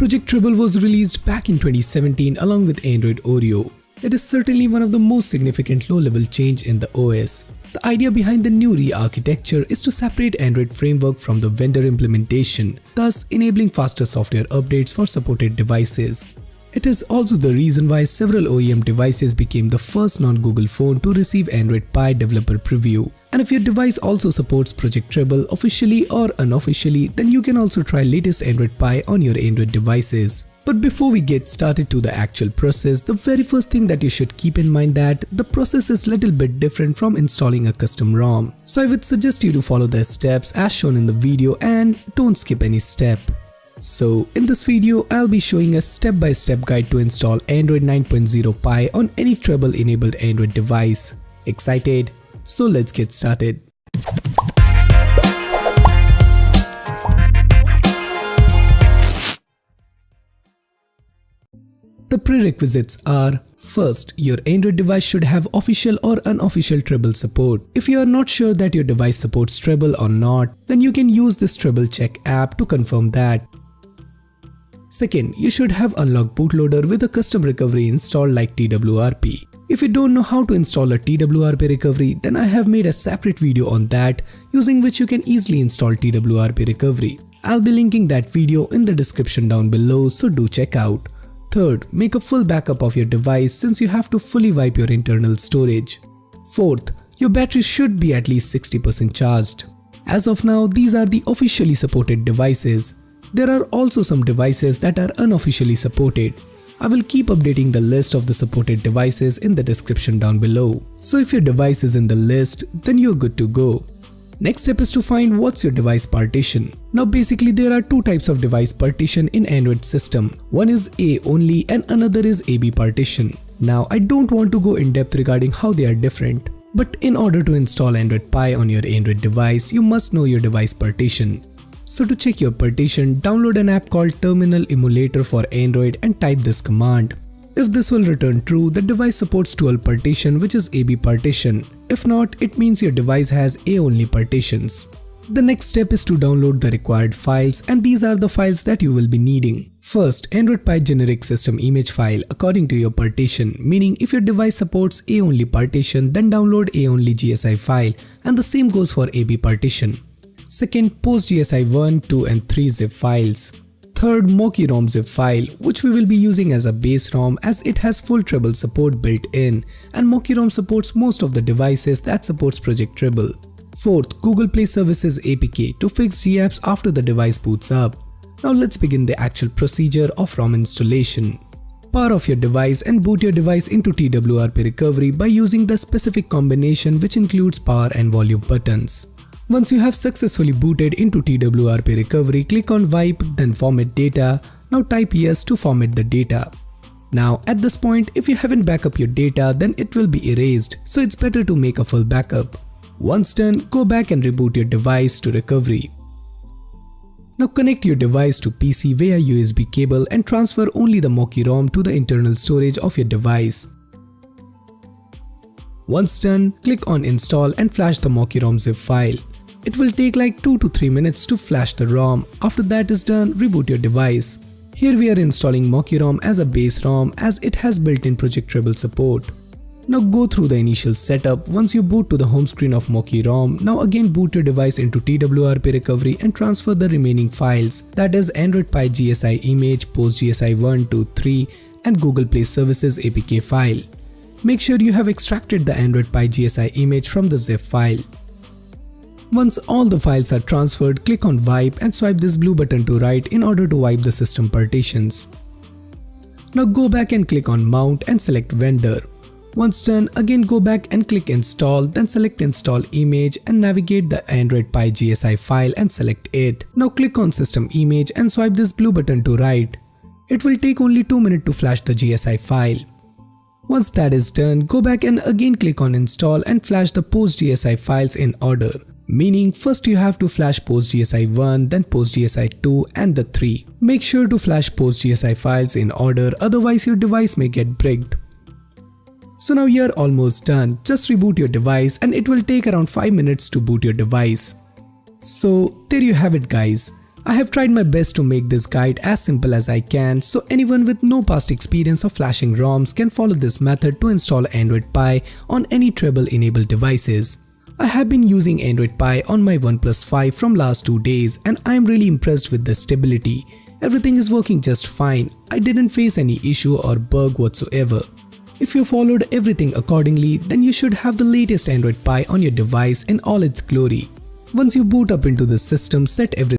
Project Treble was released back in 2017 along with Android Oreo. It is certainly one of the most significant low-level change in the OS. The idea behind the new re-architecture is to separate Android framework from the vendor implementation, thus enabling faster software updates for supported devices. It is also the reason why several OEM devices became the first non-Google phone to receive Android Pie developer preview. And if your device also supports Project Treble officially or unofficially, then you can also try latest Android Pie on your Android devices. But before we get started to the actual process, the very first thing that you should keep in mind that the process is little bit different from installing a custom ROM. So I would suggest you to follow the steps as shown in the video and don't skip any step. So in this video, I'll be showing a step-by-step guide to install Android 9.0 Pie on any Treble enabled Android device. Excited? So let's get started. The prerequisites are: first, your Android device should have official or unofficial Treble support. If you are not sure that your device supports Treble or not, then you can use this Treble Check app to confirm that. Second, you should have unlocked bootloader with a custom recovery installed like TWRP. If you don't know how to install a TWRP recovery, then I have made a separate video on that, using which you can easily install TWRP recovery. I'll be linking that video in the description down below, so do check out. Third, make a full backup of your device since you have to fully wipe your internal storage. Fourth, your battery should be at least 60% charged. As of now, these are the officially supported devices. There are also some devices that are unofficially supported. I will keep updating the list of the supported devices in the description down below. So if your device is in the list, then you're good to go. Next step is to find what's your device partition. Now basically there are two types of device partition in Android system. One is A only and another is AB partition. Now I don't want to go in depth regarding how they are different. But in order to install Android Pie on your Android device, you must know your device partition. So to check your partition, download an app called Terminal Emulator for Android and type this command. If this will return true, the device supports dual partition, which is AB partition. If not, it means your device has A-only partitions. The next step is to download the required files, and these are the files that you will be needing. First, Android Pie generic system image file according to your partition, meaning if your device supports A-only partition, then download A-only GSI file, and the same goes for AB partition. Second, PostGSI 1, 2 and 3 zip files. Third, Mocky ROM zip file, which we will be using as a base ROM as it has full Treble support built in, and Mocky ROM supports most of the devices that supports Project Treble. Fourth, Google Play Services APK to fix GApps after the device boots up. Now let's begin the actual procedure of ROM installation. Power off your device and boot your device into TWRP recovery by using the specific combination which includes power and volume buttons. Once you have successfully booted into TWRP recovery, click on Wipe, then Format Data. Now type Yes to format the data. Now at this point, if you haven't backed up your data, then it will be erased, so it's better to make a full backup. Once done, go back and reboot your device to recovery. Now connect your device to PC via USB cable and transfer only the Mocky ROM to the internal storage of your device. Once done, click on Install and flash the Mocky ROM zip file. It will take like 2 to 3 minutes to flash the ROM. After that is done, reboot your device. Here we are installing Mocky ROM as a base ROM as it has built-in Project Treble support. Now go through the initial setup. Once you boot to the home screen of Mocky ROM, now again boot your device into TWRP recovery and transfer the remaining files, that is Android Pie GSI image, PostGSI 1, 2, 3 and Google Play Services APK file. Make sure you have extracted the Android Pie GSI image from the zip file. Once all the files are transferred, click on Wipe and swipe this blue button to right in order to wipe the system partitions. Now go back and click on Mount and select Vendor. Once done, again go back and click Install, then select Install Image and navigate the Android Pie GSI file and select it. Now click on System Image and swipe this blue button to right. It will take only 2 minutes to flash the GSI file. Once that is done, go back and again click on Install and flash the PostGSI files in order. Meaning first you have to flash PostGSI 1, then PostGSI 2 and the 3. Make sure to flash PostGSI files in order, otherwise your device may get bricked. So now you are almost done. Just reboot your device and it will take around 5 minutes to boot your device. So there you have it guys. I have tried my best to make this guide as simple as I can, so anyone with no past experience of flashing ROMs can follow this method to install Android Pie on any Treble enabled devices. I have been using Android Pie on my OnePlus 5 from last 2 days and I am really impressed with the stability. Everything is working just fine. I didn't face any issue or bug whatsoever. If you followed everything accordingly, then you should have the latest Android Pie on your device in all its glory. Once you boot up into the system, set everything